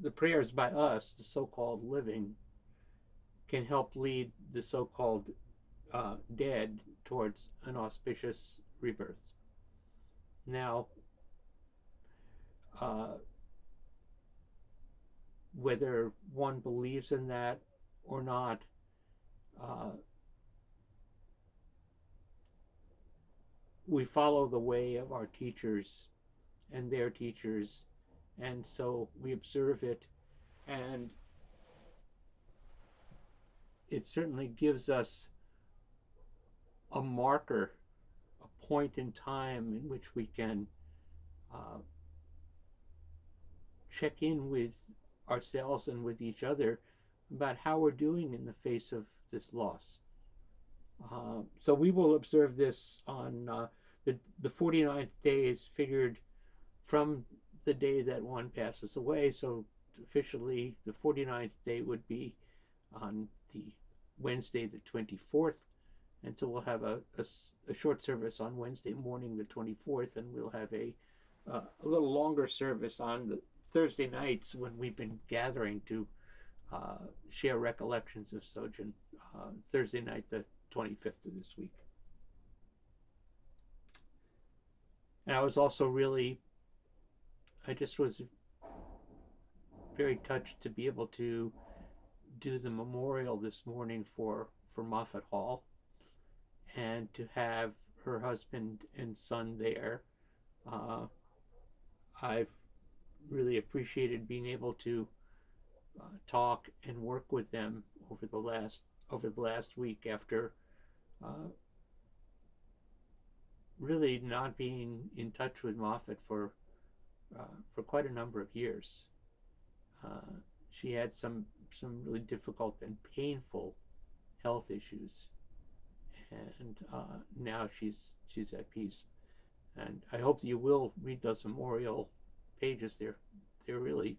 the prayers by us, the so-called living, can help lead the so-called dead towards an auspicious rebirth. Now, uh, whether one believes in that or not, uh, we follow the way of our teachers and their teachers, and so we observe it, and it certainly gives us a marker, a point in time in which we can uh, check in with ourselves and with each other about how we're doing in the face of this loss. So we will observe this on the 49th day is figured from the day that one passes away. So officially, the 49th day would be on the Wednesday, the 24th. And so we'll have a short service on Wednesday morning, the 24th, and we'll have a little longer service on the Thursday nights when we've been gathering to share recollections of Sojin. Thursday night, the 25th of this week. And I was also really, I just was very touched to be able to do the memorial this morning for Moffat Hall and to have her husband and son there. Uh, I've really appreciated being able to talk and work with them over the last week after uh, really not being in touch with Moffat for quite a number of years. Uh, she had some really difficult and painful health issues, and now she's at peace. And I hope that you will read those memorial pages. They're really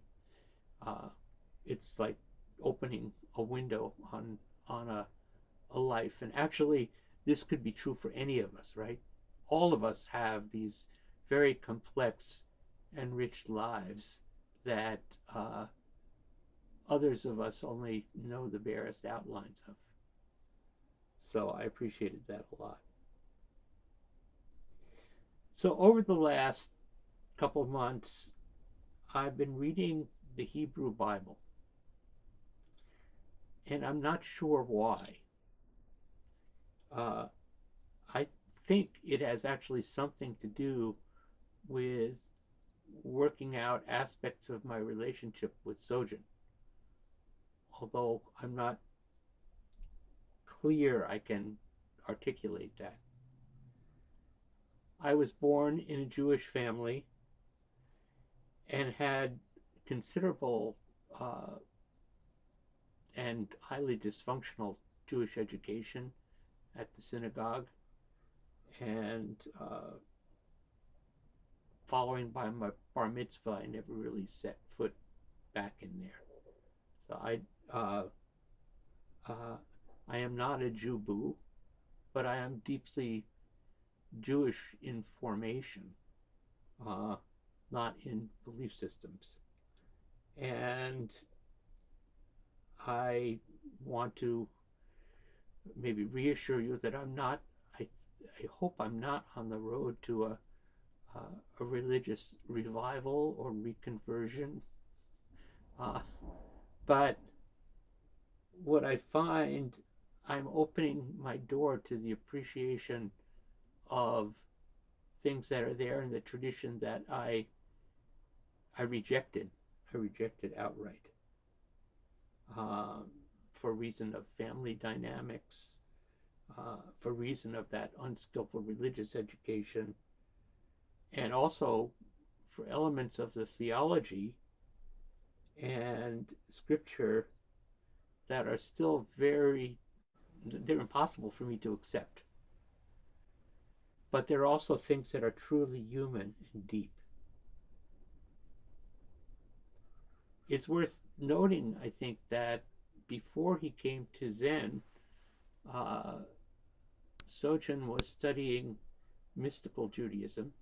uh, it's like opening a window on a life. And actually, this could be true for any of us, right? All of us have these very complex and rich lives that others of us only know the barest outlines of. So I appreciated that a lot. So over the last couple of months, I've been reading the Hebrew Bible, and I'm not sure why. Uh, I think it has actually something to do with working out aspects of my relationship with Sojin, although I'm not clear I can articulate that. I was born in a Jewish family and had considerable uh, and highly dysfunctional Jewish education at the synagogue, and following by my bar mitzvah, I never really set foot back in there. So uh, uh, I am not a Jew boo, but I am deeply Jewish in formation, uh, not in belief systems. And I want to maybe reassure you that I'm not, I, I hope I'm not on the road to a religious revival or reconversion. Uh, but what I find, I'm opening my door to the appreciation of things that are there in the tradition that I rejected. I rejected outright uh, for reason of family dynamics, for reason of that unskillful religious education, and also for elements of the theology and scripture that are still they're impossible for me to accept. But there are also things that are truly human and deep. It's worth noting, I think, that before he came to Zen, uh, Sojin was studying mystical Judaism,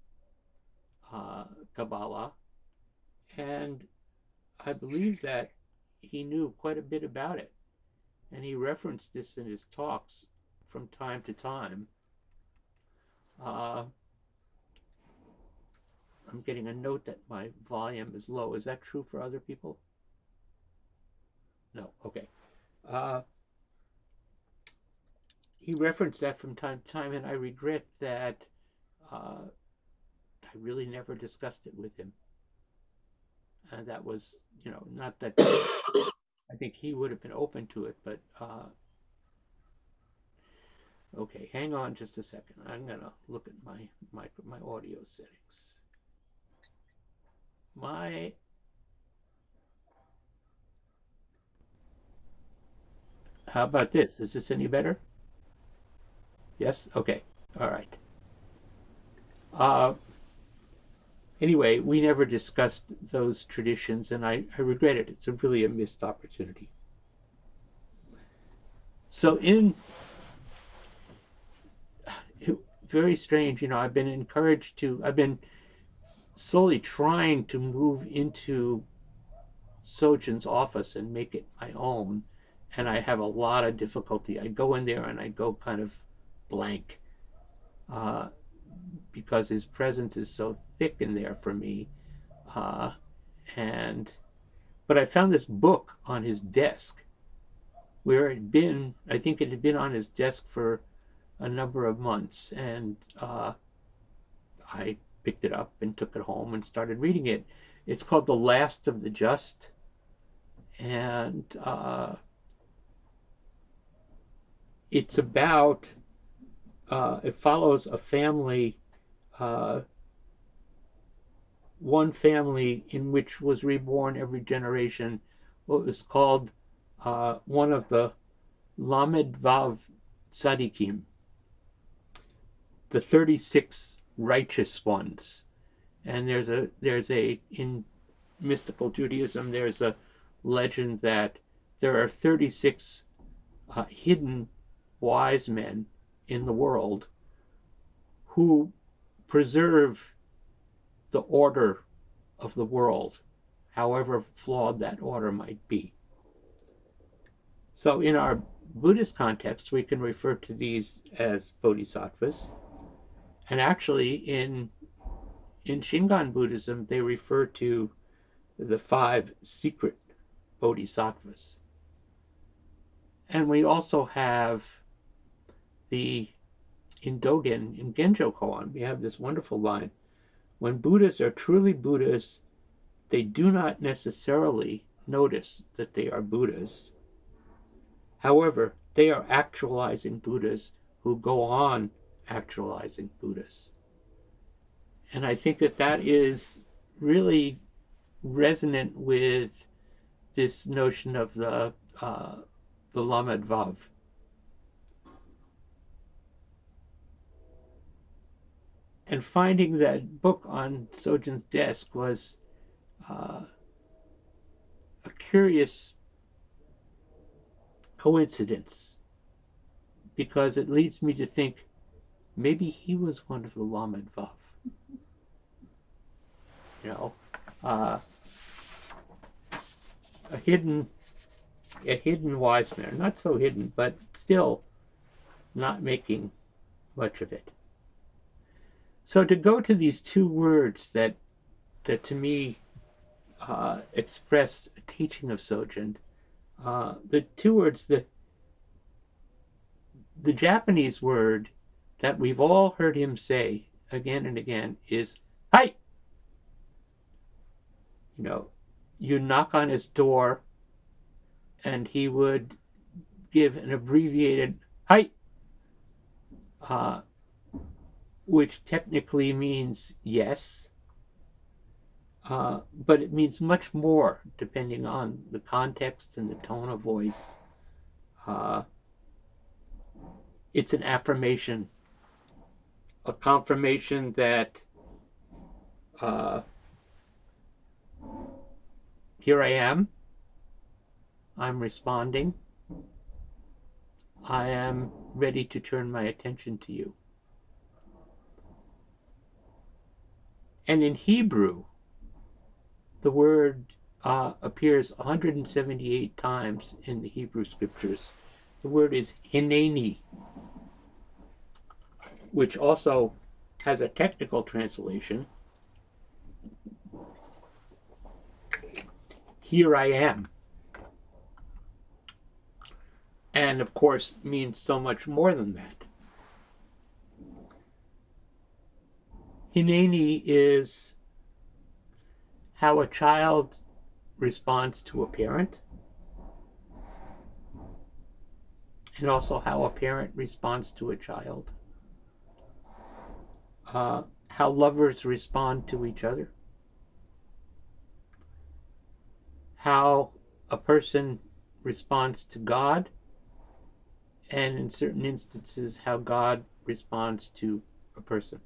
Kabbalah, and I believe that he knew quite a bit about it, and he referenced this in his talks from time to time. Uh, I'm getting a note that my volume is low. Is that true for other people? No. Okay. Uh, he referenced that from time to time, and I regret that I really never discussed it with him. And that was, not that I think he would have been open to it, but okay, hang on just a second. I'm gonna look at my audio settings. My How about this? Is this any better? Yes? Okay. All right. Uh, anyway, we never discussed those traditions, and I regret it. It's really a missed opportunity. So very strange, I've been slowly trying to move into Sojin's office and make it my own, and I have a lot of difficulty. I go in there and I go kind of blank uh, because his presence is so thick in there for me. Uh, and but I found this book on his desk where I think it had been on his desk for a number of months, and I picked it up and took it home and started reading it. It's called The Last of the Just, and it's about it follows a family, uh, one family in which was reborn every generation. What was called one of the Lamed Vav Tzadikim, the 36 righteous ones. And in mystical Judaism, there's a legend that there are 36 hidden wise men in the world who preserve the order of the world, however flawed that order might be. So in our Buddhist context, we can refer to these as bodhisattvas. And actually, in Shingon Buddhism, they refer to the 5 secret bodhisattvas. And we also have in Dogen, in Genjo Koan, we have this wonderful line: when Buddhas are truly Buddhas, they do not necessarily notice that they are Buddhas. However, they are actualizing Buddhas who go on actualizing Buddhas. And I think that is really resonant with this notion of the Lamed Vav. And finding that book on Sojin's desk was a curious coincidence, because it leads me to think maybe he was one of the Lamed Vav. A hidden wise man, not so hidden, but still not making much of it. So to go to these 2 words that to me express a teaching of Sojin, the 2 words, the Japanese word that we've all heard him say again and again is "hai." You knock on his door and he would give an abbreviated "hai," which technically means yes, but it means much more depending on the context and the tone of voice. It's an affirmation, a confirmation that here I am, I'm responding, I am ready to turn my attention to you. And in Hebrew, the word appears 178 times in the Hebrew scriptures. The word is hineni, which also has a technical translation. Here I am. And of course means so much more than that. Hineni is how a child responds to a parent, and also how a parent responds to a child. How lovers respond to each other. How a person responds to God, and in certain instances, how God responds to a person.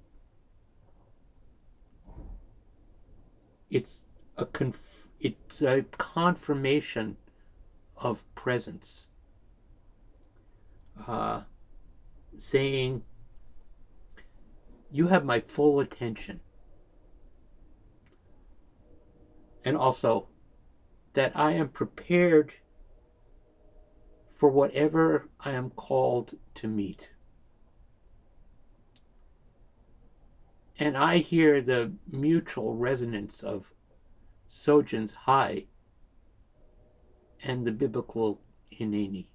It's a confirmation of presence, saying, you have my full attention. And also that I am prepared for whatever I am called to meet. And I hear the mutual resonance of Sojan's hi and the biblical hineni.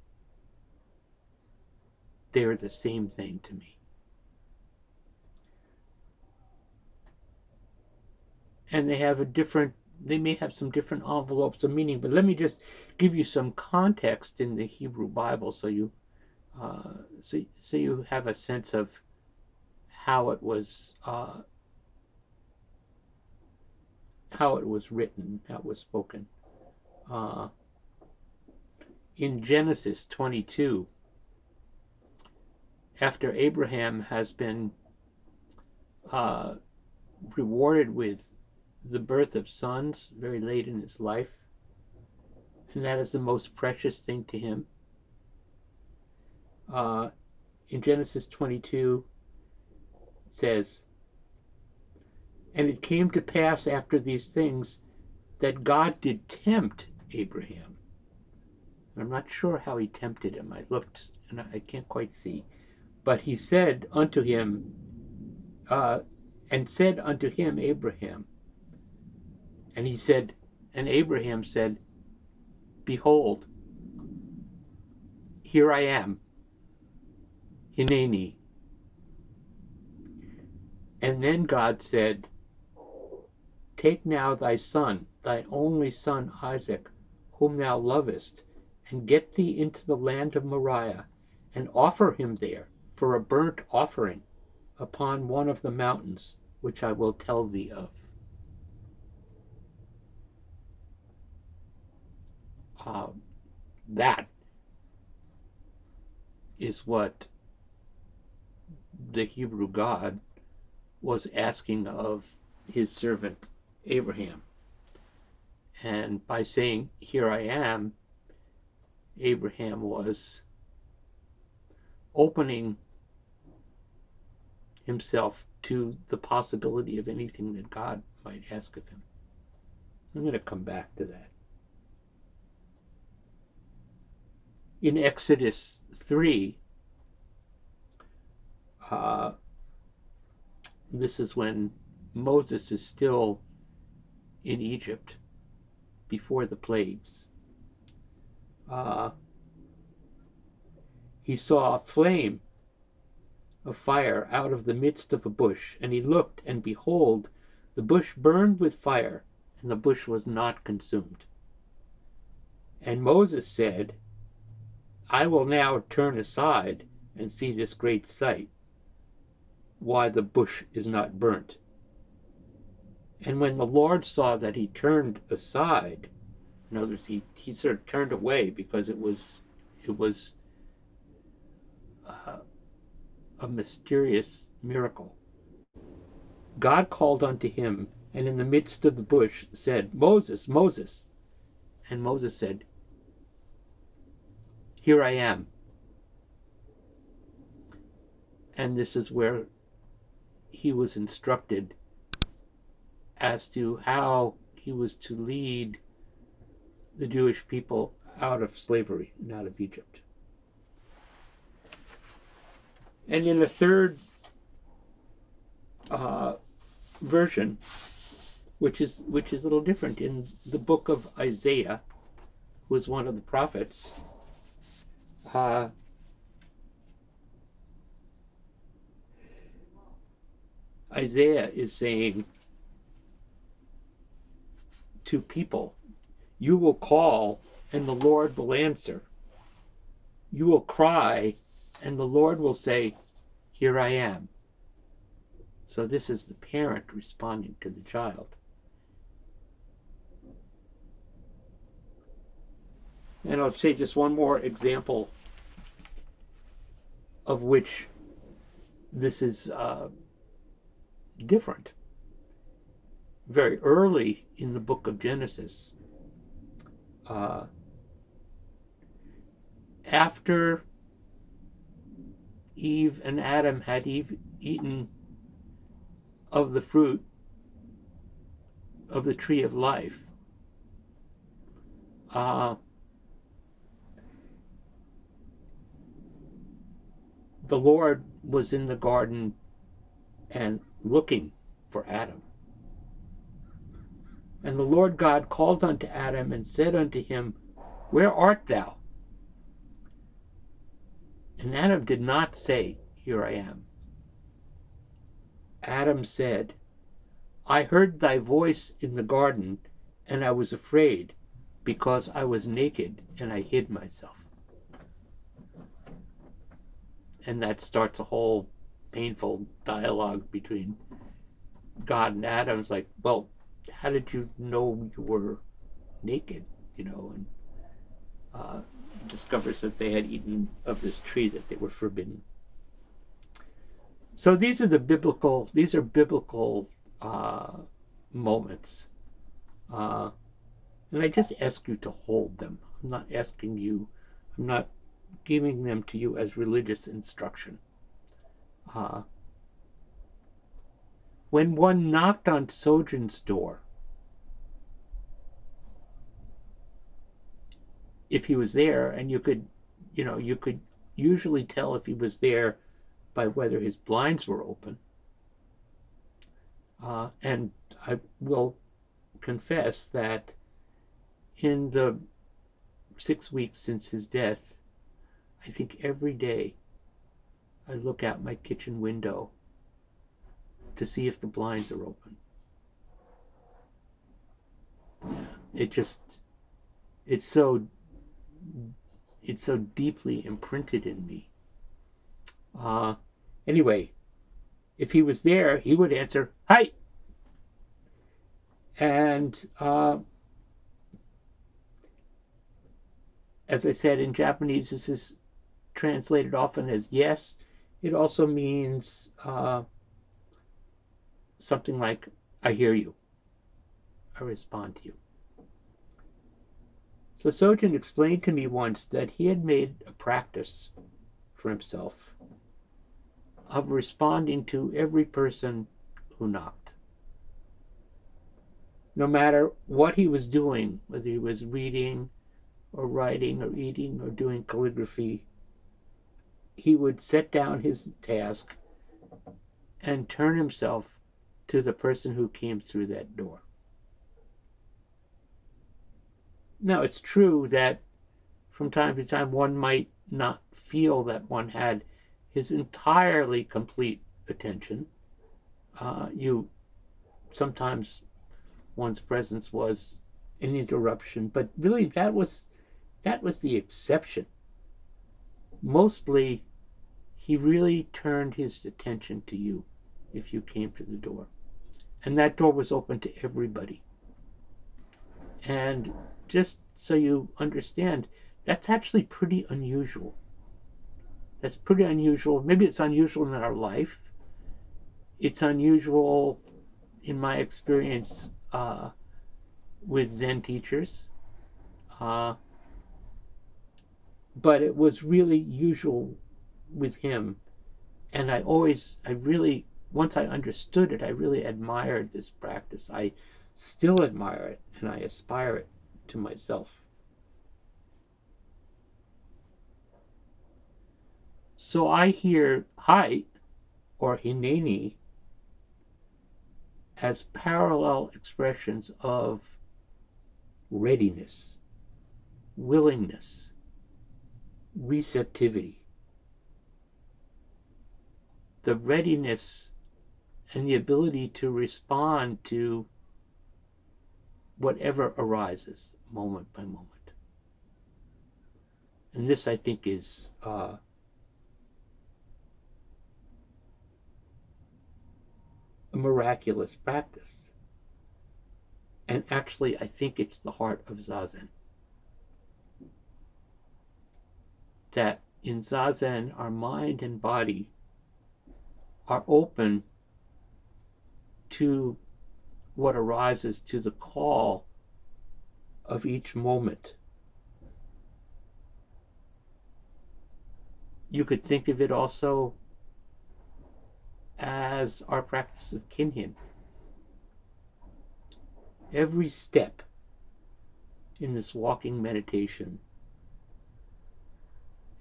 They're the same thing to me. And they may have some different envelopes of meaning, but let me just give you some context in the Hebrew Bible so you have a sense of how it was written, how it was spoken. In Genesis 22, after Abraham has been rewarded with the birth of sons very late in his life, and that is the most precious thing to him. In Genesis 22, it says, and it came to pass after these things that God did tempt Abraham. I'm not sure how he tempted him. I looked and I can't quite see. But he said unto him, and said unto him Abraham, and he said, and Abraham said, behold, here I am, hineni. And then God said, take now thy son, thy only son Isaac, whom thou lovest, and get thee into the land of Moriah, and offer him there for a burnt offering upon one of the mountains, which I will tell thee of. That is what the Hebrew God was asking of his servant Abraham. And by saying, here I am, Abraham was opening himself to the possibility of anything that God might ask of him. I'm going to come back to that. In Exodus 3, this is when Moses is still in Egypt before the plagues. He saw a flame of fire out of the midst of a bush, and he looked, and behold, the bush burned with fire, and the bush was not consumed. And Moses said, I will now turn aside and see this great sight, why the bush is not burnt. And when the Lord saw that he turned aside, in other words, he sort of turned away because it was a mysterious miracle. God called unto him, and in the midst of the bush said, Moses, Moses. And Moses said, here I am. And this is where he was instructed as to how he was to lead the Jewish people out of slavery and out of Egypt. And in the third version, which is a little different, in the book of Isaiah, who is one of the prophets, Isaiah is saying to people, you will call and the Lord will answer. You will cry and the Lord will say, here I am. So this is the parent responding to the child. And I'll say just one more example of which this is different. Very early in the book of Genesis, after Eve and Adam had eaten of the fruit of the tree of life, the Lord was in the garden and looking for Adam. And the Lord God called unto Adam and said unto him, where art thou? And Adam did not say, here I am. Adam said, I heard thy voice in the garden, and I was afraid, because I was naked, and I hid myself. And that starts a whole painful dialogue between God and Adam. It's like, well, how did you know you were naked? And discovers that they had eaten of this tree that they were forbidden. So these are biblical moments. And I just ask you to hold them. I'm not giving them to you as religious instruction. When one knocked on Hozan's door, if he was there, and you could usually tell if he was there by whether his blinds were open. And I will confess that in the 6 weeks since his death, I think every day I look out my kitchen window to see if the blinds are open. It's so deeply imprinted in me. Anyway, if he was there, he would answer, "Hi!" And as I said, in Japanese, this is translated often as yes. It also means something like, I hear you. I respond to you. So Hozan explained to me once that he had made a practice for himself of responding to every person who knocked. No matter what he was doing, whether he was reading or writing or eating or doing calligraphy, he would set down his task and turn himself to the person who came through that door. Now, it's true that from time to time one might not feel that one had his entirely complete attention. Sometimes one's presence was an interruption, but really that was the exception. Mostly, he really turned his attention to you if you came to the door. And that door was open to everybody. And just so you understand, that's actually pretty unusual. That's pretty unusual. Maybe it's unusual in our life. It's unusual in my experience with Zen teachers. But it was really usual with him. And once I understood it, I really admired this practice. I still admire it, and I aspire it to myself. So I hear height or hineni as parallel expressions of readiness, willingness, receptivity. The readiness and the ability to respond to whatever arises moment by moment. And this, I think, is a miraculous practice. And actually, I think it's the heart of Zazen. That in Zazen, our mind and body are open to what arises, to the call of each moment. You could think of it also as our practice of kinhin. Every step in this walking meditation,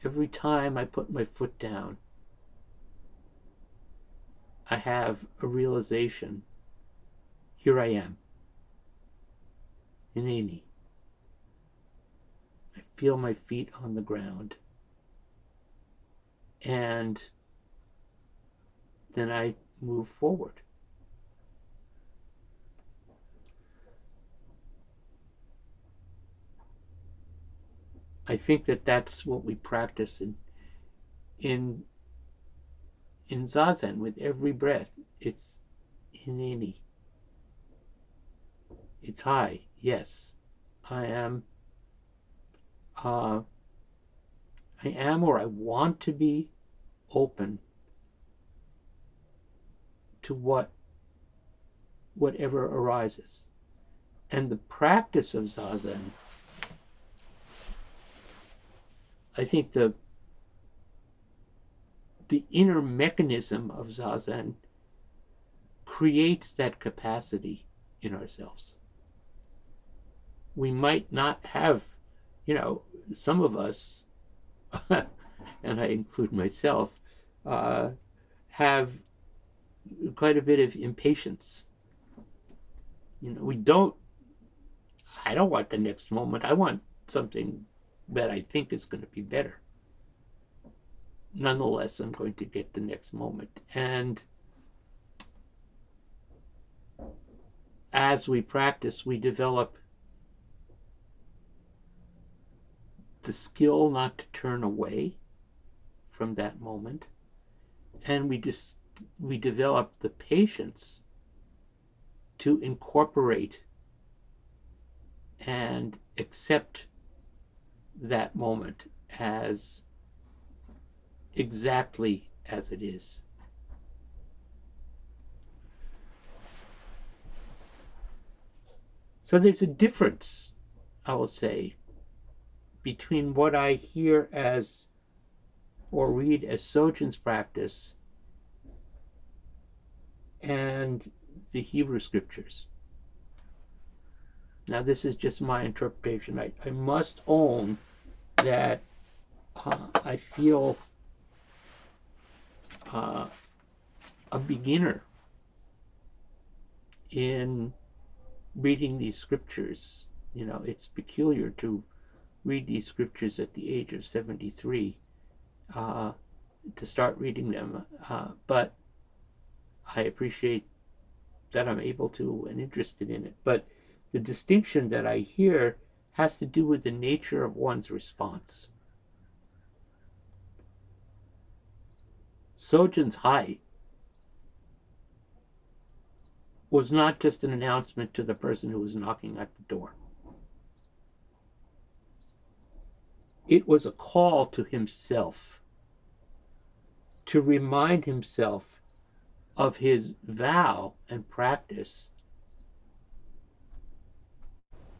every time I put my foot down, I have a realization, here I am, hineni. I feel my feet on the ground. And then I move forward. I think that that's what we practice in Zazen with every breath. It's hineni. It's high. Yes, I am. I am, or I want to be, open to whatever arises. And the practice of Zazen, I think the inner mechanism of Zazen creates that capacity in ourselves. We might not have, some of us, and I include myself, have quite a bit of impatience. I don't want the next moment. I want something that I think is going to be better. Nonetheless, I'm going to get the next moment. And as we practice, we develop the skill not to turn away from that moment. And we develop the patience to incorporate and accept that moment as exactly as it is. So there's a difference, I will say, between what I hear as or read as Sojin's practice and the Hebrew scriptures. Now, this is just my interpretation. I must own that I feel a beginner in reading these scriptures. It's peculiar to read these scriptures at the age of 73, to start reading them. But I appreciate that I'm able to and interested in it. But the distinction that I hear has to do with the nature of one's response. Sojin's height was not just an announcement to the person who was knocking at the door. It was a call to himself, to remind himself of his vow and practice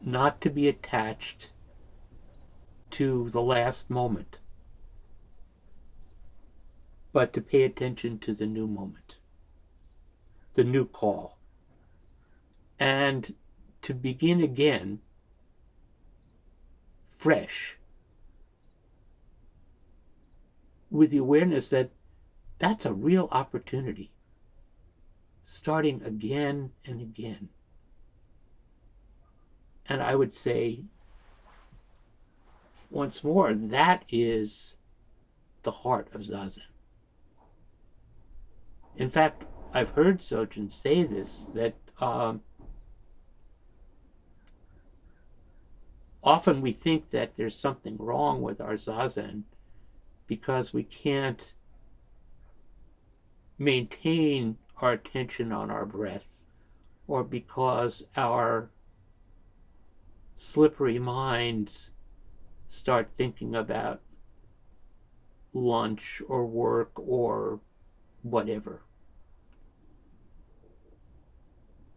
not to be attached to the last moment, but to pay attention to the new moment, the new call, and to begin again fresh with the awareness that that's a real opportunity, starting again and again. And I would say, once more, that is the heart of Zazen. In fact, I've heard Sojin say this, that often we think that there's something wrong with our Zazen because we can't maintain our attention on our breath, or because our slippery minds start thinking about lunch or work or whatever.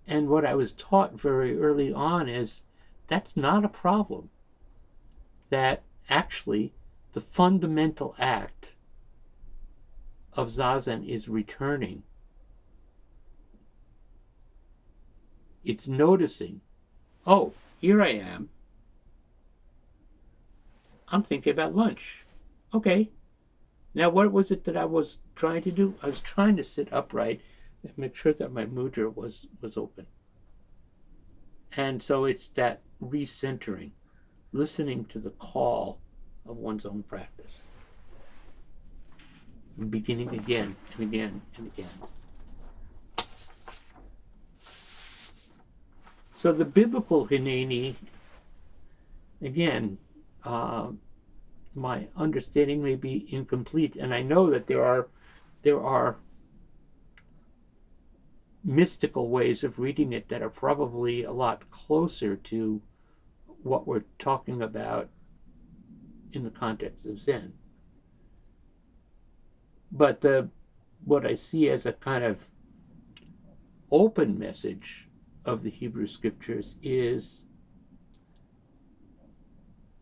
And what I was taught very early on is that's not a problem. That actually the fundamental act of Zazen is returning. It's noticing, oh, here I am. I'm thinking about lunch. Okay. Now, what was it that I was trying to do? I was trying to sit upright and make sure that my mudra was open. And so it's that recentering, listening to the call of one's own practice, beginning again and again and again. So the biblical Hineni, again, my understanding may be incomplete, and I know that there are mystical ways of reading it that are probably a lot closer to what we're talking about in the context of Zen. But what I see as a kind of open message of the Hebrew Scriptures is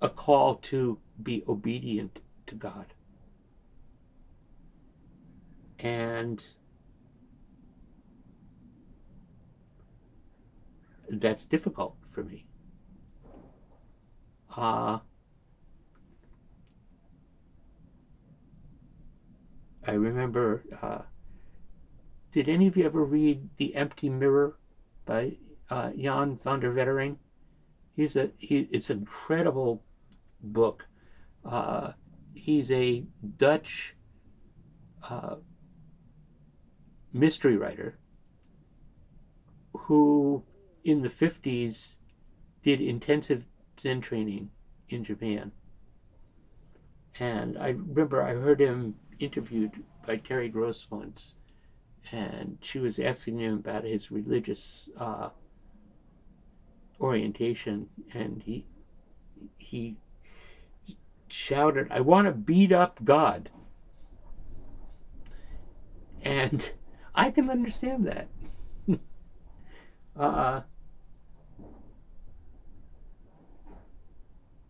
a call to be obedient to God. And that's difficult for me. I remember, did any of you ever read The Empty Mirror by Jan van der Wettering? It's an incredible book. He's a Dutch mystery writer who in the 50s did intensive Zen training in Japan. And I remember I heard him interviewed by Terry Gross once, and she was asking him about his religious orientation, and he shouted, "I want to beat up God." And I can understand that.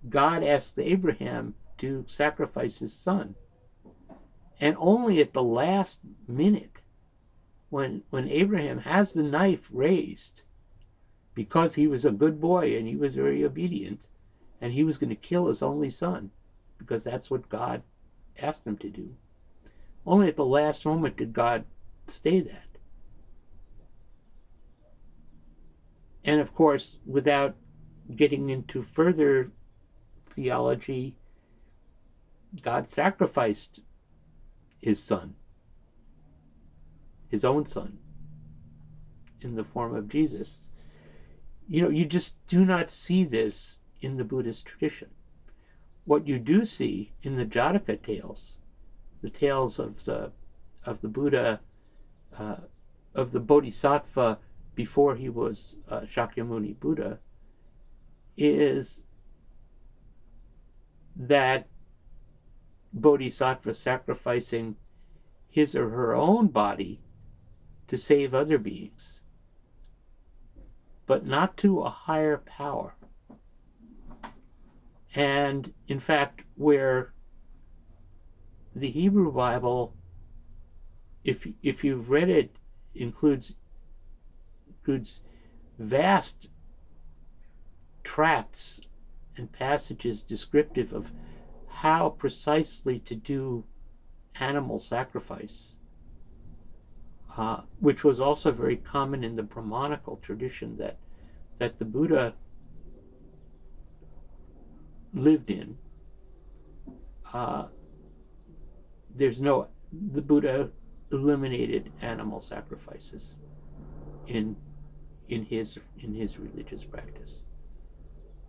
God asked Abraham to sacrifice his son. And only at the last minute, when Abraham has the knife raised, because he was a good boy and he was very obedient, and he was going to kill his only son, because that's what God asked him to do. Only at the last moment did God say that. And of course, without getting into further theology, God sacrificed his son, his own son, in the form of Jesus. You know, you just do not see this in the Buddhist tradition. What you do see in the Jataka tales, the tales of the Buddha, of the Bodhisattva before he was Shakyamuni Buddha, is that Bodhisattva sacrificing his or her own body to save other beings, but not to a higher power. And in fact, where the Hebrew Bible, if you've read it, includes vast tracts and passages descriptive of how precisely to do animal sacrifice, which was also very common in the Brahmanical tradition that the Buddha lived in. Uh, the Buddha eliminated animal sacrifices in his religious practice.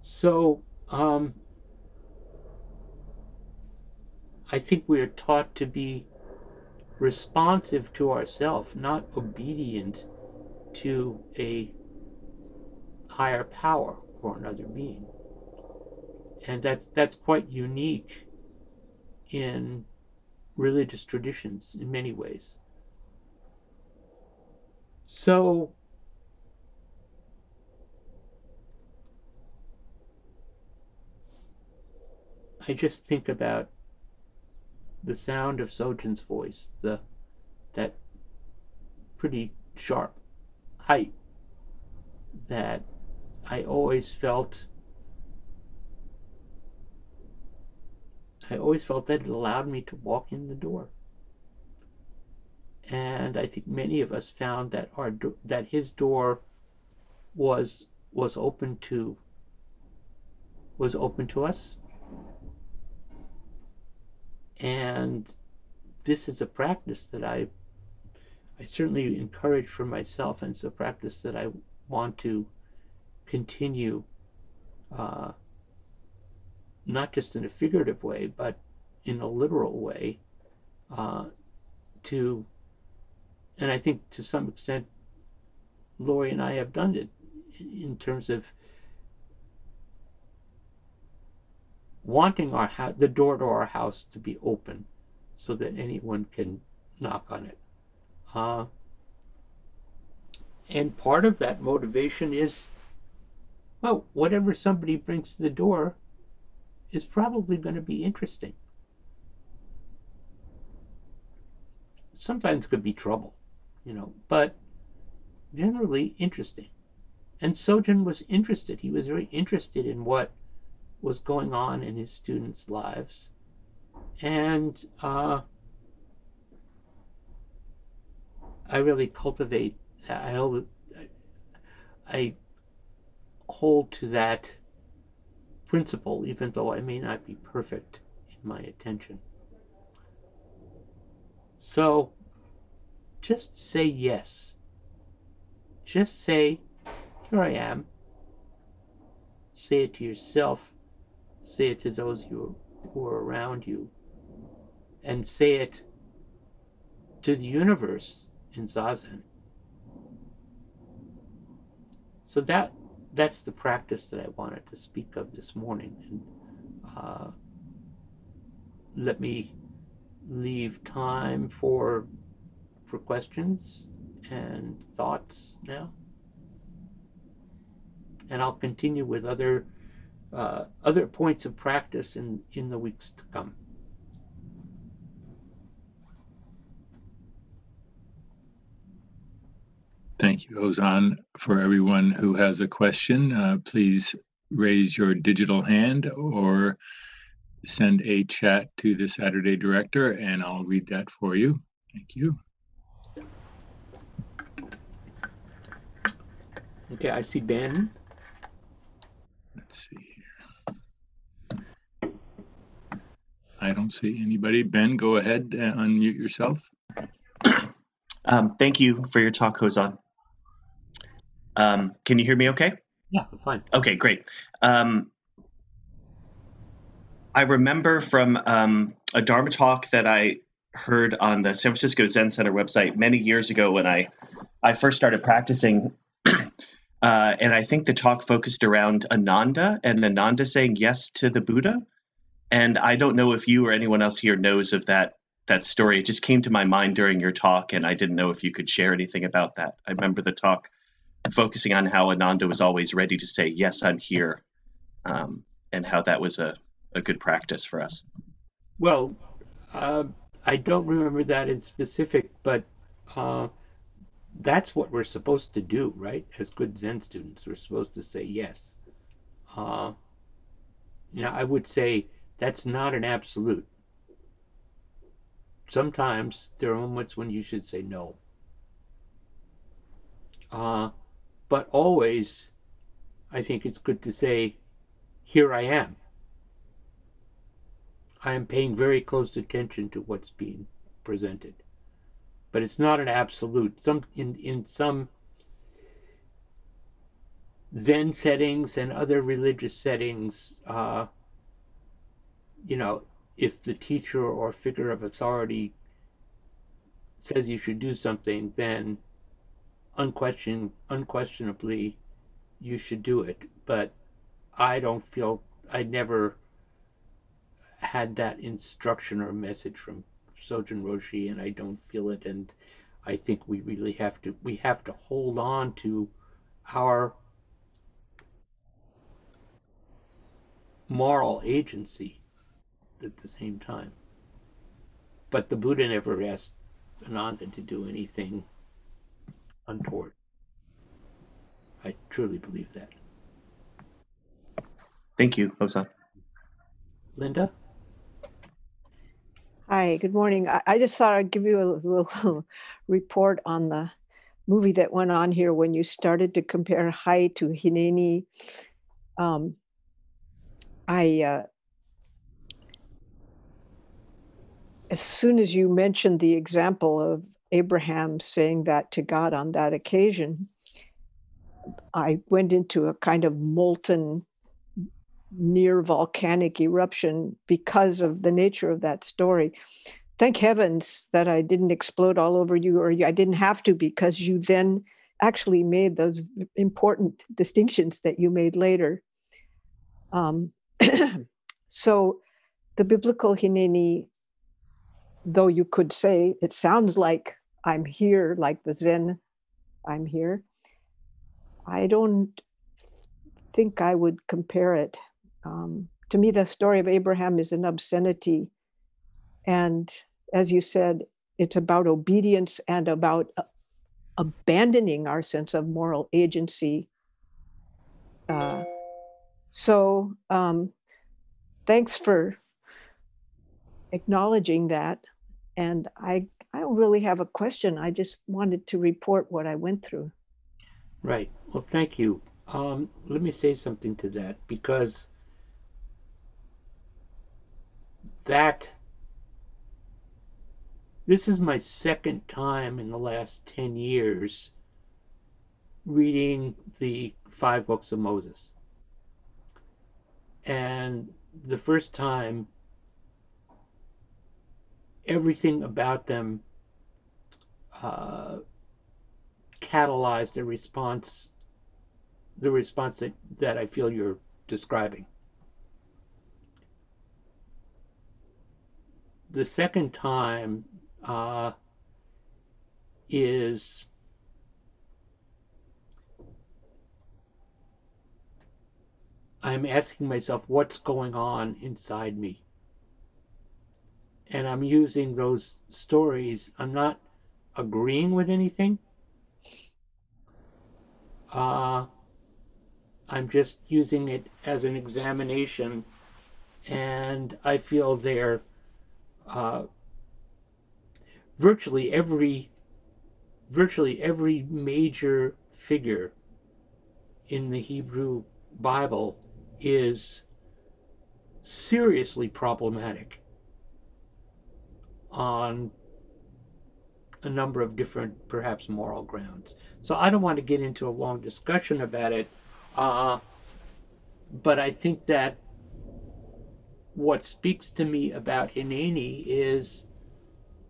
So I think we are taught to be responsive to ourself, not obedient to a higher power or another being. And that's quite unique in religious traditions in many ways. So I just think about the sound of Sojin's voice, that pretty sharp height that I always felt that it allowed me to walk in the door. And I think many of us found that that his door was open to us. And this is a practice that I certainly encourage for myself, and it's a practice that I want to continue, not just in a figurative way, but in a literal way, and I think to some extent Lori and I have done it in terms of wanting the door to our house to be open so that anyone can knock on it. And part of that motivation is, well, whatever somebody brings to the door is probably going to be interesting. Sometimes it could be trouble, but generally interesting. And Sojin was interested. He was very interested in what was going on in his students' lives. And I really cultivate, I hold to that principle, even though I may not be perfect in my attention. So just say yes. Just say, here I am. Say it to yourself. Say it to those who are around you. And say it to the universe in Zazen. So that's the practice that I wanted to speak of this morning. And let me leave time for questions and thoughts now. And I'll continue with other points of practice in the weeks to come. Thank you, Hozan. For everyone who has a question, please raise your digital hand or send a chat to the Saturday Director, and I'll read that for you. Thank you. Okay, I see Ben. Let's see here. I don't see anybody. Ben, go ahead and unmute yourself. Thank you for your talk, Hozan. Can you hear me okay? Yeah, fine. Okay, great. I remember from a Dharma talk that I heard on the San Francisco Zen Center website many years ago when I first started practicing. And I think the talk focused around Ananda and Ananda saying yes to the Buddha. And I don't know if you or anyone else here knows of that story. It just came to my mind during your talk, and I didn't know if you could share anything about that. I remember the talk focusing on how Ananda was always ready to say, yes, I'm here, and how that was a good practice for us. Well, I don't remember that in specific, but that's what we're supposed to do, right? As good Zen students, we're supposed to say yes. Now, I would say that's not an absolute. sometimes there are moments when you should say no. But always, I think it's good to say, here I am. I am paying very close attention to what's being presented. But it's not an absolute. In some Zen settings and other religious settings, you know, if the teacher or figure of authority says you should do something, then unquestionably you should do it. But I never had that instruction or message from Sojin Roshi, and I don't feel it. And I think we have to hold on to our moral agency at the same time. But the Buddha never asked Ananda to do anything untoward. I truly believe that. Thank you, Hozan. Linda? Hi, good morning. I just thought I'd give you a little report on the movie that went on here when you started to compare Hai to Hineni. As soon as you mentioned the example of Abraham saying that to God on that occasion, I went into a kind of molten, near volcanic eruption because of the nature of that story. Thank heavens that I didn't explode all over you, or I didn't have to, because you then actually made those important distinctions that you made later. So the biblical Hineni, though you could say it sounds like I'm here, like the Zen, I'm here, I don't think I would compare it. To me, the story of Abraham is an obscenity. And as you said, it's about obedience and about abandoning our sense of moral agency. So thanks for acknowledging that. And I don't really have a question. I just wanted to report what I went through. Right. Well, thank you. Let me say something to that, because this is my second time in the last 10 years reading the 5 books of Moses. And the first time, everything about them catalyzed the response that I feel you're describing. The second time is I'm asking myself what's going on inside me. And I'm using those stories. I'm not agreeing with anything. I'm just using it as an examination, and I feel they're virtually every major figure in the Hebrew Bible is seriously problematic on a number of different, perhaps moral grounds. So I don't want to get into a long discussion about it, but I think that what speaks to me about Hineni is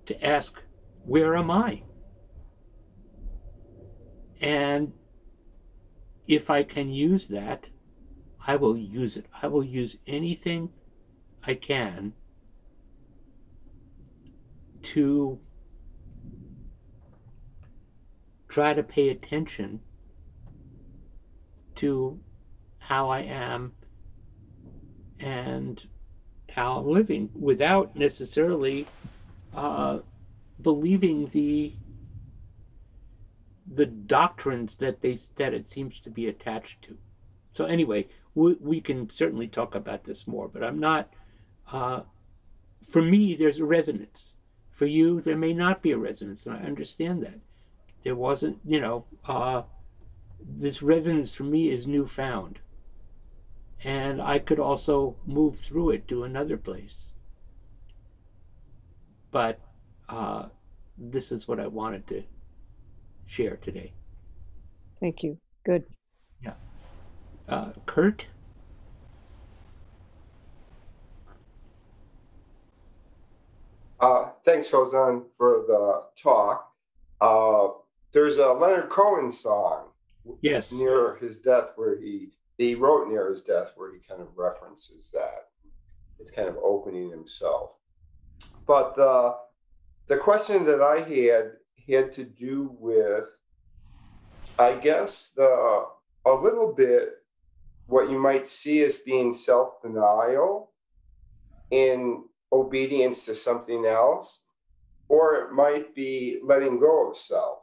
to ask, where am I? And if I can use that, I will use it. I will use anything I can to try to pay attention to how I am and how I'm living, without necessarily believing the doctrines that it seems to be attached to. So anyway, we can certainly talk about this more, but I'm not. For me, there's a resonance. For you, there may not be a resonance, and I understand that. There wasn't, this resonance for me is newfound. And I could also move through it to another place. But this is what I wanted to share today. Thank you. Good. Yeah. Kurt? Thanks, Hozan, for the talk. There's a Leonard Cohen song Yes. near his death where he wrote near his death where he kind of references that. It's kind of opening himself. But the question that I had to do with, I guess, a little bit what you might see as being self-denial in obedience to something else, or it might be letting go of self.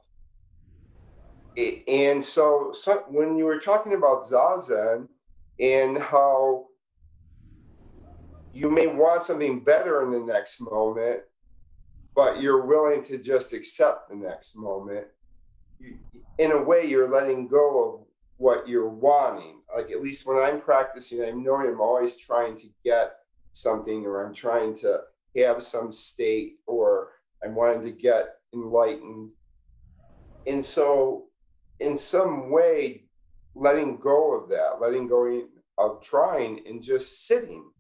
And so when you were talking about Zazen and how you may want something better in the next moment, but you're willing to just accept the next moment, in a way, you're letting go of what you're wanting. Like, at least when I'm practicing, I'm knowing I'm always trying to get something, or I'm trying to have some state, or I'm wanting to get enlightened. And so in some way, letting go of that, letting go of trying and just sitting,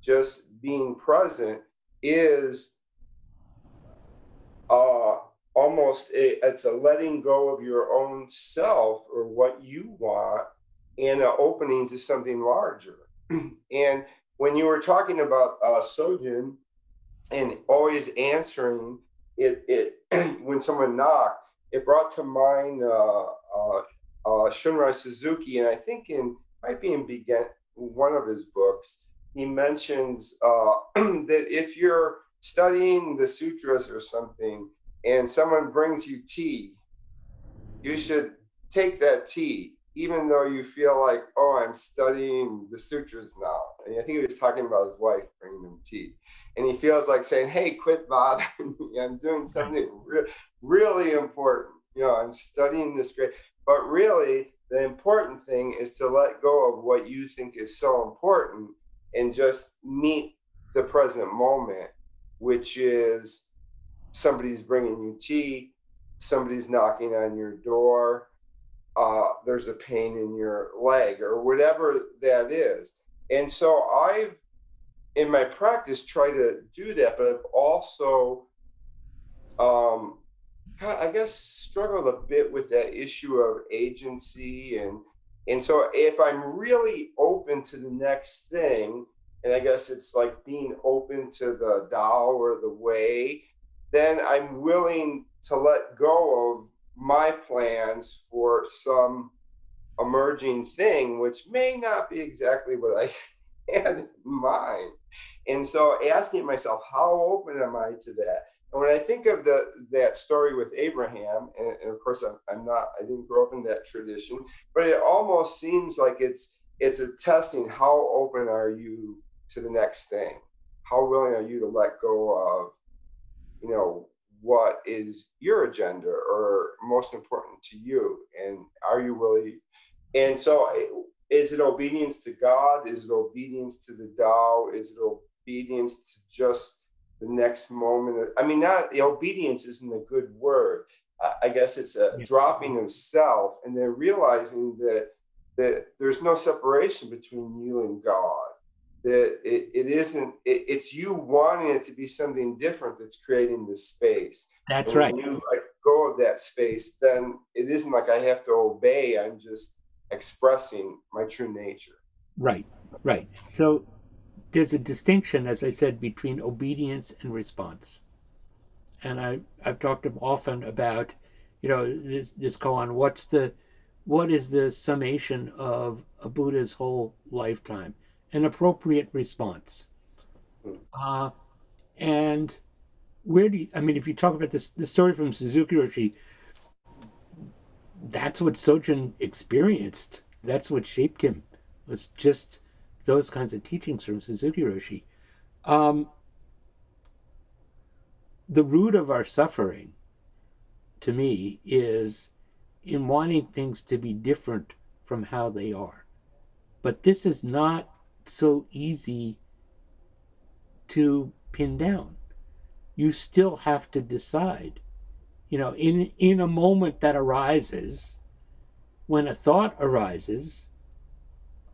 just being present is almost it's a letting go of your own self or what you want, and an opening to something larger. And when you were talking about Sojin and always answering it when someone knocked, it brought to mind Shunryu Suzuki, and I think might be in one of his books, he mentions that if you're studying the sutras or something and someone brings you tea, you should take that tea, even though you feel like, oh, I'm studying the sutras now. And I think he was talking about his wife bringing him tea. And he feels like saying, hey, quit bothering me. I'm doing something really important. I'm studying this great. But really, the important thing is to let go of what you think is so important and just meet the present moment, which is somebody's bringing you tea, somebody's knocking on your door, there's a pain in your leg, or whatever that is. And so I've, in my practice, tried to do that, but I've also, I guess, struggled a bit with that issue of agency. And so if I'm really open to the next thing, and I guess it's like being open to the Tao or the way, then I'm willing to let go of my plans for some emerging thing, which may not be exactly what I had in mind. And so asking myself, how open am I to that? And when I think of that story with Abraham, and of course I didn't grow up in that tradition, but it almost seems like it's a testing. How open are you to the next thing? How willing are you to let go of, what is your agenda or most important to you? And are you really? And so is it obedience to God? Is it obedience to the Tao? Is it obedience to just the next moment? I mean, obedience isn't a good word. I guess it's a dropping of self, and then realizing that there's no separation between you and God. That it's you wanting it to be something different that's creating this space. That's right. When you let go of that space, then it isn't like I have to obey. I'm just expressing my true nature. Right. So there's a distinction, as I said, between obedience and response. And I've talked often about, this koan, what is the summation of a Buddha's whole lifetime? An appropriate response. And where if you talk about the story from Suzuki Roshi, that's what Sojin experienced. That's what shaped him, was just those kinds of teachings from Suzuki Roshi. the root of our suffering, to me, is in wanting things to be different from how they are. But this is not so easy to pin down. You still have to decide. In a moment that arises, when a thought arises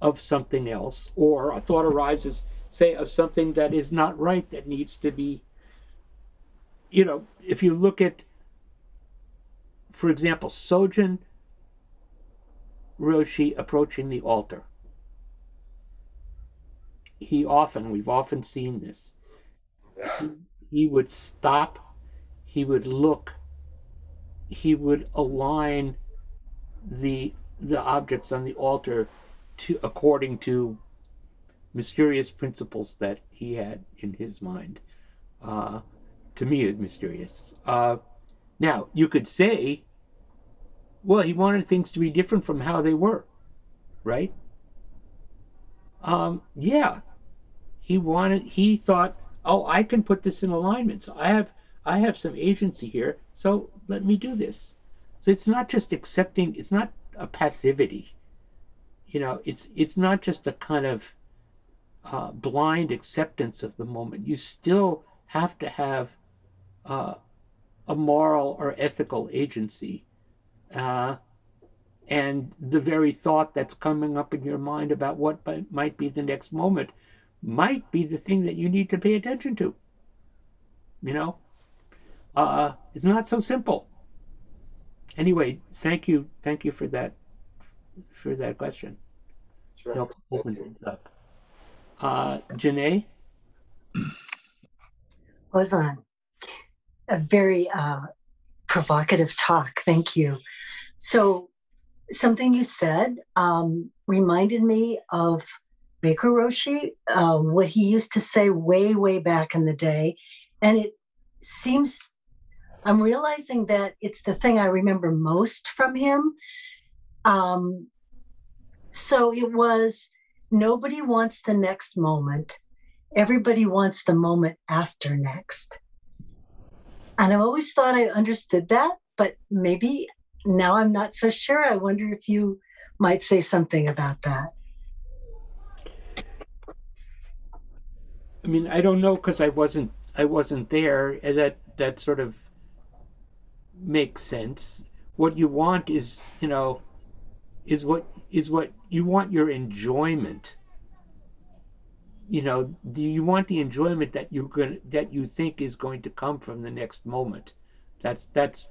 of something else, or a thought arises, say, of something that is not right, that needs to be, if you look at, for example, Sojin Roshi approaching the altar. We've often seen this. He would stop, he would look, he would align the objects on the altar according to mysterious principles that he had in his mind. To me, it's mysterious. Now, you could say, well, he wanted things to be different from how they were, right? Yeah, he thought, oh, I can put this in alignment. So I have some agency here, so let me do this. So it's not just accepting, it's not a passivity. It's not just a kind of blind acceptance of the moment. You still have to have a moral or ethical agency. And the very thought that's coming up in your mind about what might be the next moment might be the thing that you need to pay attention to. It's not so simple. Anyway, thank you for that question. Sure. Helps open things up. Janae? Hozan, a very provocative talk. Thank you. So something you said reminded me of Baker Roshi, what he used to say way, way back in the day. And it seems, I'm realizing that it's the thing I remember most from him. So it was, nobody wants the next moment. Everybody wants the moment after next. And I've always thought I understood that, but maybe now I'm not so sure. I wonder if you might say something about that. I mean, I don't know, because I wasn't there, and that sort of makes sense. What you want is what you want, your enjoyment. Do you want the enjoyment that you think is going to come from the next moment? That's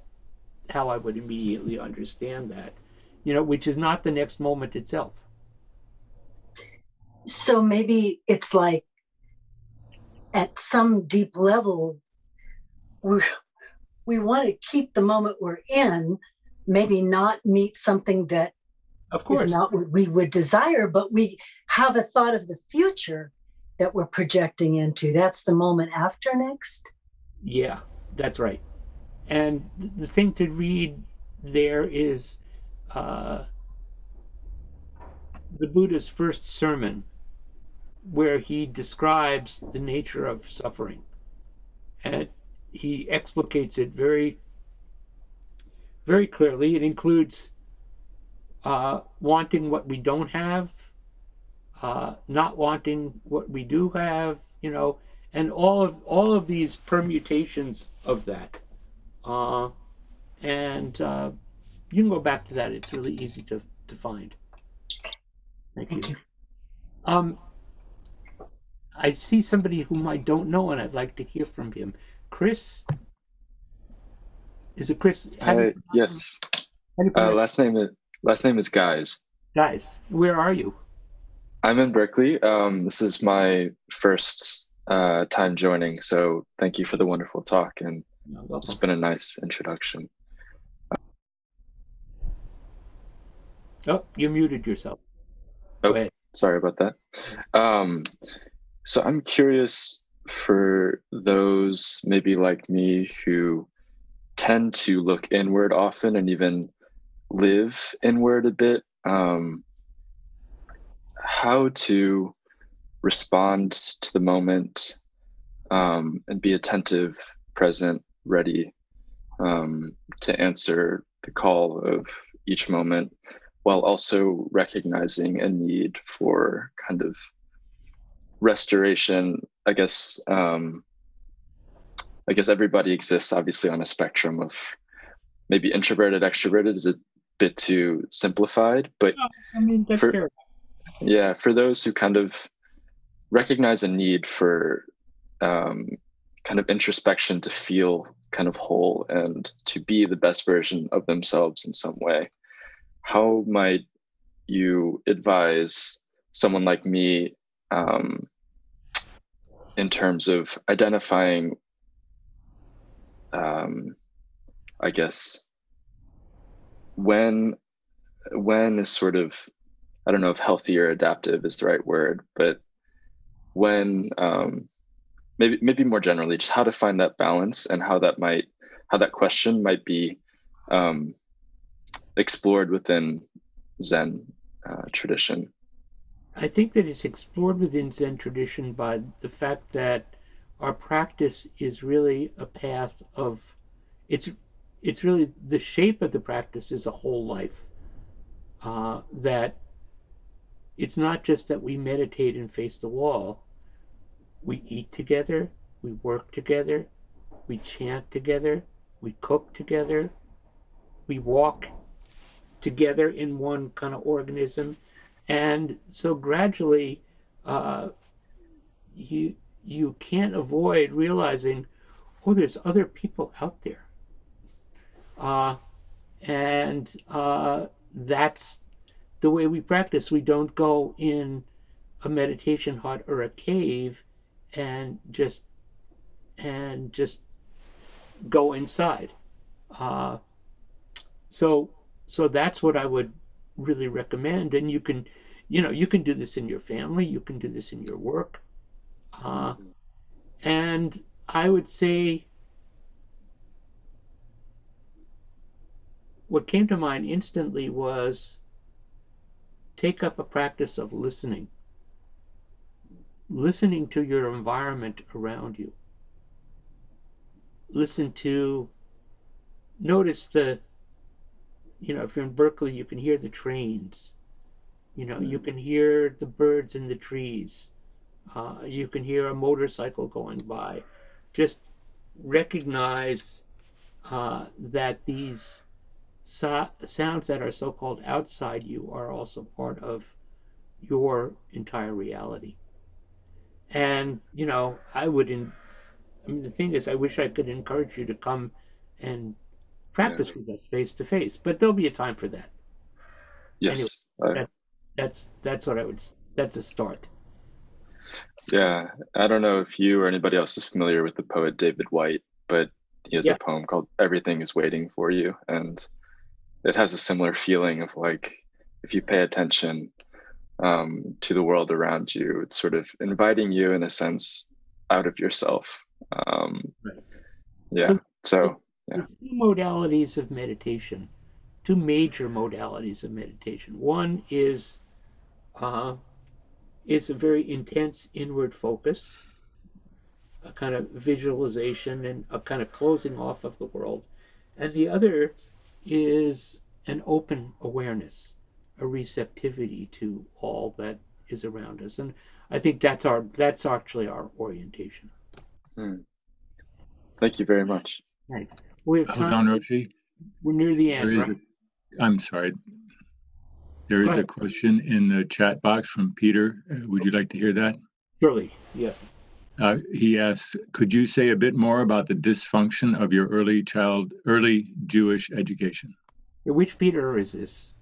how I would immediately understand that. Which is not the next moment itself. So maybe it's like, at some deep level, we want to keep the moment we're in, maybe not meet something that Of course. is not what we would desire, but we have a thought of the future that we're projecting into. That's the moment after next. Yeah, that's right. And the thing to read there is the Buddha's first sermon, where he describes the nature of suffering. And he explicates it very, very clearly. It includes wanting what we don't have, not wanting what we do have, and all of these permutations of that. And you can go back to that. It's really easy to find. Thank you. I see somebody whom I don't know, and I'd like to hear from him. Chris? Is it Chris? Yes. Last name is Guys. Guys, where are you? I'm in Berkeley. This is my first time joining, so thank you for the wonderful talk, and it's been a nice introduction. Oh, you muted yourself. Go ahead. Sorry about that. So I'm curious, for those maybe like me who tend to look inward often and even live inward a bit, how to respond to the moment and be attentive present, ready to answer the call of each moment, while also recognizing a need for kind of restoration. I guess everybody exists obviously on a spectrum of maybe introverted, extroverted is a bit too simplified, but I mean, that's fair. Yeah, for those who kind of recognize a need for kind of introspection to feel kind of whole and to be the best version of themselves in some way, how might you advise someone like me in terms of identifying, I guess, when is sort of, I don't know if healthy or adaptive is the right word, but when maybe more generally, just how to find that balance and how that question might be explored within Zen tradition. I think that it's explored within Zen tradition by the fact that our practice is really a path of, it's really, the shape of the practice is a whole life. That it's not just that we meditate and face the wall. We eat together, we work together, we chant together, we cook together, we walk together in one kind of organism. And so gradually, you can't avoid realizing, oh, there's other people out there. And that's the way we practice. We don't go in a meditation hut or a cave and just go inside. So that's what I would really recommend. And you can do this in your family, you can do this in your work. And I would say what came to mind instantly was take up a practice of listening to your environment around you. Notice if you're in Berkeley, you can hear the trains. You can hear the birds in the trees. You can hear a motorcycle going by. Just recognize that these sounds that are so-called outside you are also part of your entire reality. And the thing is, I wish I could encourage you to come and practice with us face to face, but there'll be a time for that. Yes. Anyway, that's what I would. That's a start. Yeah, I don't know if you or anybody else is familiar with the poet David Whyte, but he has a poem called "Everything is Waiting for You," and it has a similar feeling of like, if you pay attention to the world around you, it's sort of inviting you in a sense out of yourself. Right. Yeah. So the two modalities of meditation, two major modalities of meditation. One is a very intense inward focus, a kind of visualization and a kind of closing off of the world. And the other is an open awareness, a receptivity to all that is around us. And I think that's actually our orientation. Thank you very much. Thanks. We have time. Hozan Roshi, We're near the end, right? I'm sorry. There is a question in the chat box from Peter. Would you like to hear that? Surely, yeah. He asks, could you say a bit more about the dysfunction of your early Jewish education? Which Peter is this?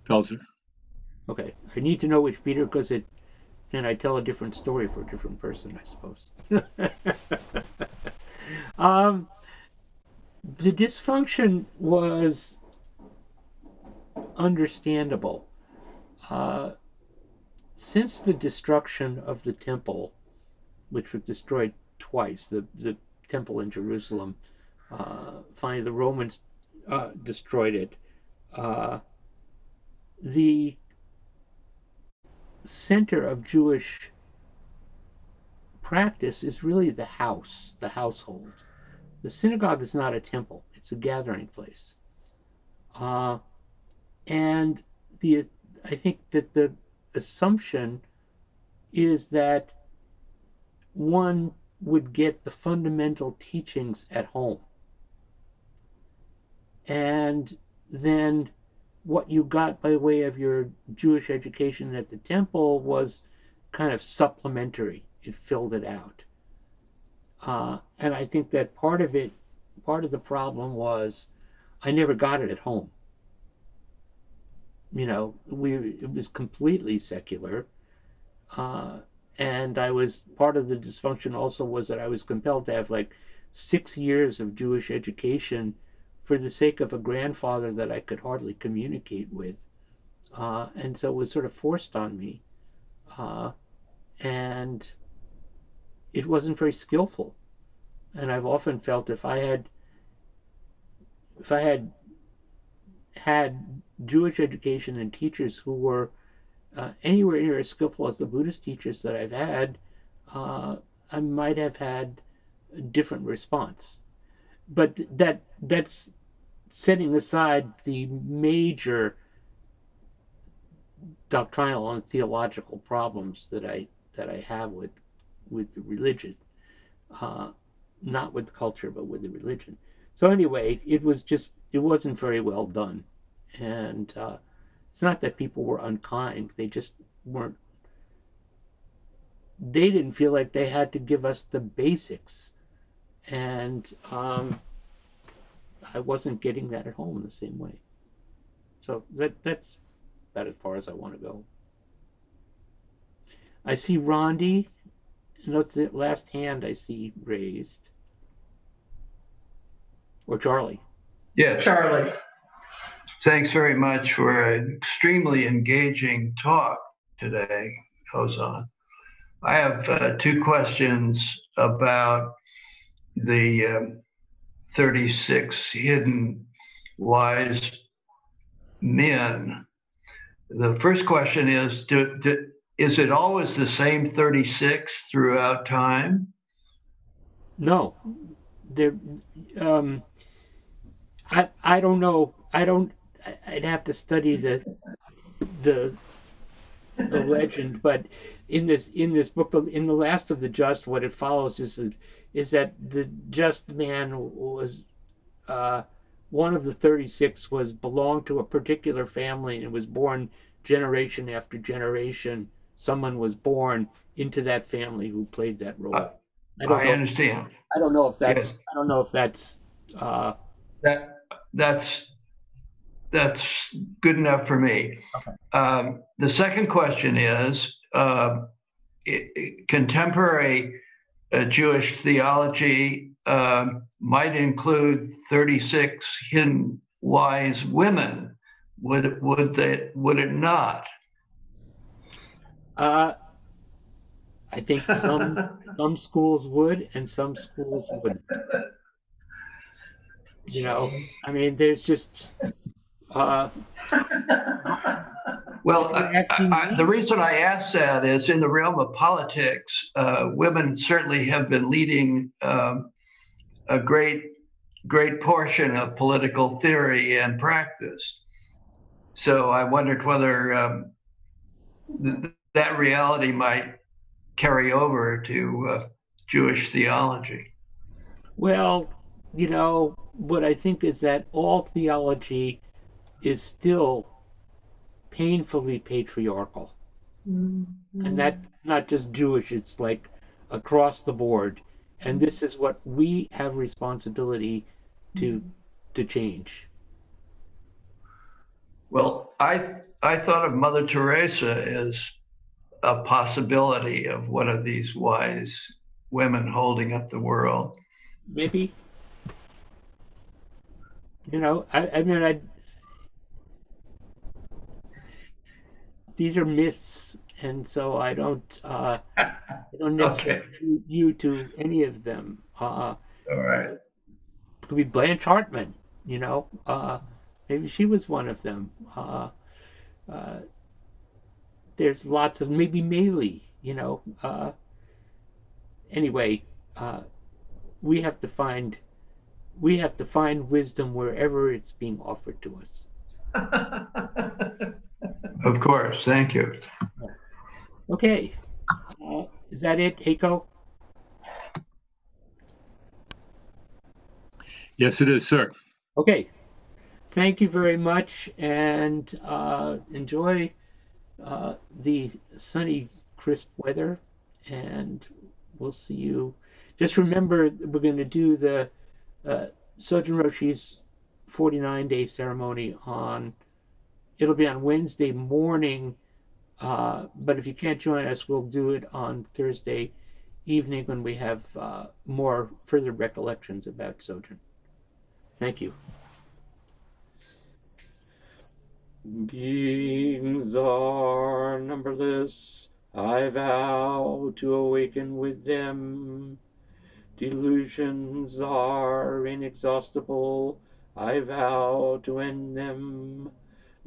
Pelzer. Okay, I need to know which Peter because then I tell a different story for a different person, I suppose. The dysfunction was understandable. Since the destruction of the temple, which was destroyed twice, the temple in Jerusalem, finally the Romans destroyed it. The center of Jewish practice is really the household. The synagogue is not a temple; it's a gathering place. And I think that the assumption is that one would get the fundamental teachings at home, and then what you got by way of your Jewish education at the temple was kind of supplementary. It filled it out. And I think that part of the problem was I never got it at home. It was completely secular. And part of the dysfunction also was that I was compelled to have like 6 years of Jewish education for the sake of a grandfather that I could hardly communicate with. And so it was sort of forced on me. And it wasn't very skillful. And I've often felt if I had Jewish education and teachers who were anywhere near as skillful as the Buddhist teachers that I've had, I might have had a different response. But that's setting aside the major doctrinal and theological problems that I have with the religion, not with the culture, but with the religion. So anyway, it wasn't very well done, and it's not that people were unkind; they just weren't. They didn't feel like they had to give us the basics, and I wasn't getting that at home in the same way. So that's about as far as I want to go. I see Rondi. That's the last hand I see raised. Or Charlie. Yeah, Charlie. Thanks very much for an extremely engaging talk today, Hozan. I have two questions about the 36 hidden wise men. The first question is, is it always the same 36 throughout time? No. I don't know. I'd have to study the legend, but in this book, in the Last of the Just, what it follows is that the just man was one of the 36 belonged to a particular family and was born generation after generation. Someone was born into that family who played that role. I understand. I don't know if that's. Yes. I don't know if that's. That's good enough for me. Okay. The second question is, contemporary Jewish theology might include 36 hidden wise women. Would it not? I think some schools would, and some schools wouldn't. I mean, there's just. Well, the reason I ask that is in the realm of politics, women certainly have been leading a great portion of political theory and practice. So I wondered whether that reality might carry over to Jewish theology. Well, what I think is that all theology is still painfully patriarchal. Mm-hmm. And that's not just Jewish, it's like across the board. And this is what we have responsibility to change. Well, I thought of Mother Teresa as a possibility of one of these wise women holding up the world. Maybe. I mean, these are myths, and so I don't necessarily okay. you to any of them. All right. It could be Blanche Hartman, maybe she was one of them. There's lots of, maybe Meili, anyway, we have to find we have to find wisdom wherever it's being offered to us. Of course. Thank you. Okay. Is that it, Eiko? Yes, it is, sir. Okay. Thank you very much, and enjoy the sunny, crisp weather, and we'll see you. Just remember, we're going to do the Sojin Roshi's 49-day ceremony it'll be on Wednesday morning, but if you can't join us, we'll do it on Thursday evening when we have more further recollections about Sojin. Thank you. Beings are numberless, I vow to awaken with them. Delusions are inexhaustible, I vow to end them.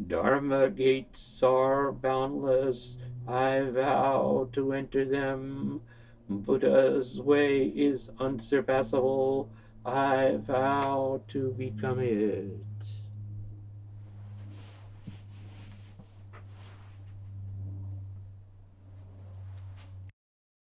Dharma gates are boundless, I vow to enter them. Buddha's way is unsurpassable, I vow to become it.